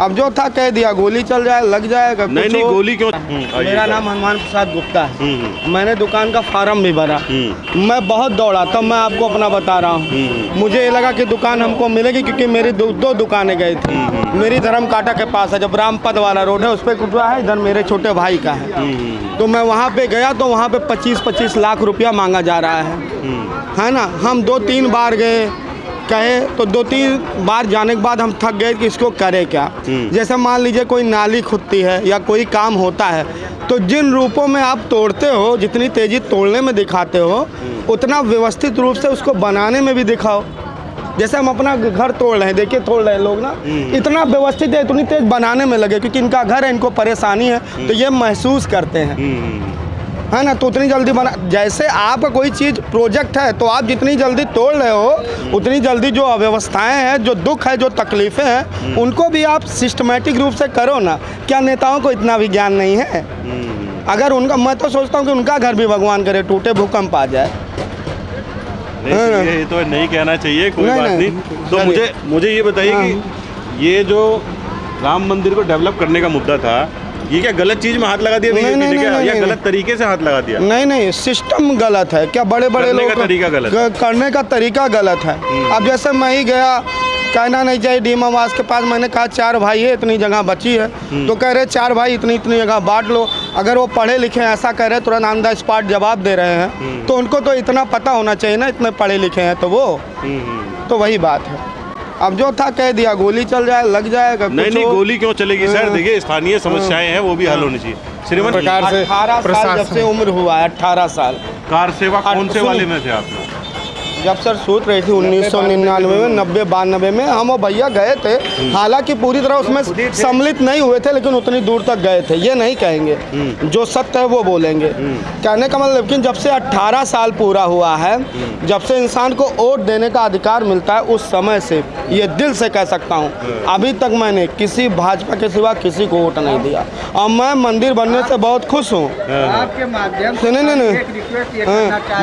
अब जो था कह दिया, गोली चल जाए लग जाएगा। नहीं गोली क्यों? मेरा नाम हनुमान प्रसाद गुप्ता है। मैंने दुकान का फार्म भी भरा। मैं बहुत दौड़ा, तब मैं आपको अपना बता रहा हूँ। मुझे ये लगा कि दुकान हमको मिलेगी, क्योंकि मेरी दो दुकानें गई थी। मेरी धर्म कांटा के पास है, जब रामपद वाला रोड है उस पर कुटवा है, इधर मेरे छोटे भाई का है। तो मैं वहाँ पे गया तो वहाँ पे 25-25 लाख रुपया मांगा जा रहा है ना। हम 2-3 बार गए, कहे तो 2-3 बार जाने के बाद हम थक गए कि इसको करे क्या। जैसे मान लीजिए कोई नाली खुदती है या कोई काम होता है, तो जिन रूपों में आप तोड़ते हो, जितनी तेज़ी तोड़ने में दिखाते हो, उतना व्यवस्थित रूप से उसको बनाने में भी दिखाओ। जैसे हम अपना घर तोड़ रहे हैं, देखिए तोड़ रहे हैं लोग ना, इतना व्यवस्थित है, इतनी तेज बनाने में लगे, क्योंकि इनका घर है, इनको परेशानी है, तो ये महसूस करते हैं, है ना। तो उतनी जल्दी बना, जैसे आपका कोई चीज़ प्रोजेक्ट है तो आप जितनी जल्दी तोड़ रहे हो, उतनी जल्दी जो अव्यवस्थाएं हैं, जो दुख है, जो तकलीफ़ें हैं, उनको भी आप सिस्टमेटिक रूप से करो ना। क्या नेताओं को इतना भी ज्ञान नहीं है? अगर उनका, मैं तो सोचता हूँ कि उनका घर भी भगवान करे टूटे, भूकंप आ जाए। ये तो नहीं कहना चाहिए, कोई बात नहीं। तो मुझे ये बताइए कि ये जो राम मंदिर को डेवलप करने का मुद्दा था, ये क्या गलत चीज में हाथ लगा दिया? नहीं, या गलत तरीके से हाथ लगा दिया? नहीं, सिस्टम गलत है। क्या बड़े लोग करने का तरीका गलत है। अब जैसे मैं ही गया, कहना नहीं चाहिए, डीम आवास के पास मैंने कहा 4 भाई है, इतनी जगह बची है, तो कह रहे 4 भाई इतनी जगह बांट लो। अगर वो पढ़े लिखे ऐसा कह रहे, तुरंत ऑन द स्पॉट जवाब दे रहे हैं, तो उनको तो इतना पता होना चाहिए ना, इतने पढ़े लिखे हैं तो वो, तो वही बात है। अब जो था कह दिया, गोली चल जाए लग जाएगा। नहीं गोली क्यों चलेगी सर? देखिए स्थानीय समस्याएं हैं, वो भी हल होनी चाहिए। श्रीमान 18 साल जब से उम्र हुआ है, 18 साल। कार सेवा कौन से वाले में थे आप? जब सर सूत रही थी 1999 में, 90-92 में हम और भैया गए थे। हालांकि पूरी तरह उसमें सम्मिलित नहीं हुए थे, लेकिन उतनी दूर तक गए थे। ये नहीं कहेंगे, जो सत्य है वो बोलेंगे। कहने का मतलब, लेकिन जब से 18 साल पूरा हुआ है, जब से इंसान को वोट देने का अधिकार मिलता है, उस समय से ये दिल से कह सकता हूँ, अभी तक मैंने किसी भाजपा के सिवा किसी को वोट नहीं दिया। और मैं मंदिर बनने से बहुत खुश हूँ। आपके माध्यम से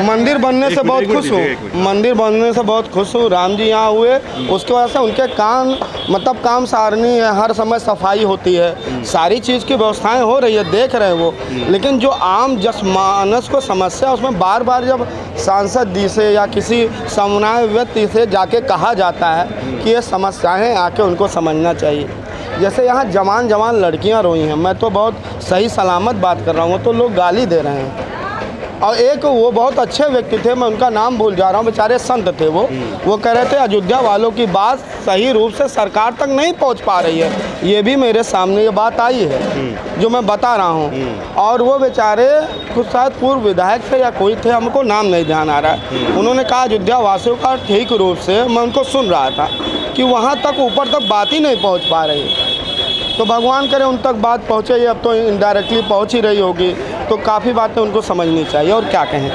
मंदिर बनने से बहुत खुश हूँ। मंदिर बनने से बहुत खुश हूँ। राम जी यहाँ हुए, उसकी वजह से उनके काम सारनी है, हर समय सफाई होती है, सारी चीज़ की व्यवस्थाएं हो रही है, देख रहे हैं वो। लेकिन जो आम जनमानस को समस्या, उसमें बार बार जब सांसद जी से या किसी समुदाय व्यक्ति से जाके कहा जाता है कि ये समस्याएं, आके उनको समझना चाहिए। जैसे यहाँ जवान लड़कियाँ रोई हैं, मैं तो बहुत सही सलामत बात कर रहा हूँ, तो लोग गाली दे रहे हैं। और एक वो बहुत अच्छे व्यक्ति थे, मैं उनका नाम भूल जा रहा हूँ, बेचारे संत थे वो कह रहे थे अयोध्या वालों की बात सही रूप से सरकार तक नहीं पहुँच पा रही है। ये भी मेरे सामने ये बात आई है जो मैं बता रहा हूँ। और वो बेचारे खुद शायद पूर्व विधायक थे या कोई थे, हमको नाम नहीं ध्यान आ रहा है। उन्होंने कहा अयोध्या वासियों का ठीक रूप से, मैं उनको सुन रहा था कि वहाँ तक ऊपर तक बात ही नहीं पहुँच पा रही। तो भगवान करे उन तक बात पहुँचे, अब तो इनडायरेक्टली पहुँच ही रही होगी, तो काफ़ी बातें उनको समझनी चाहिए। और क्या कहें।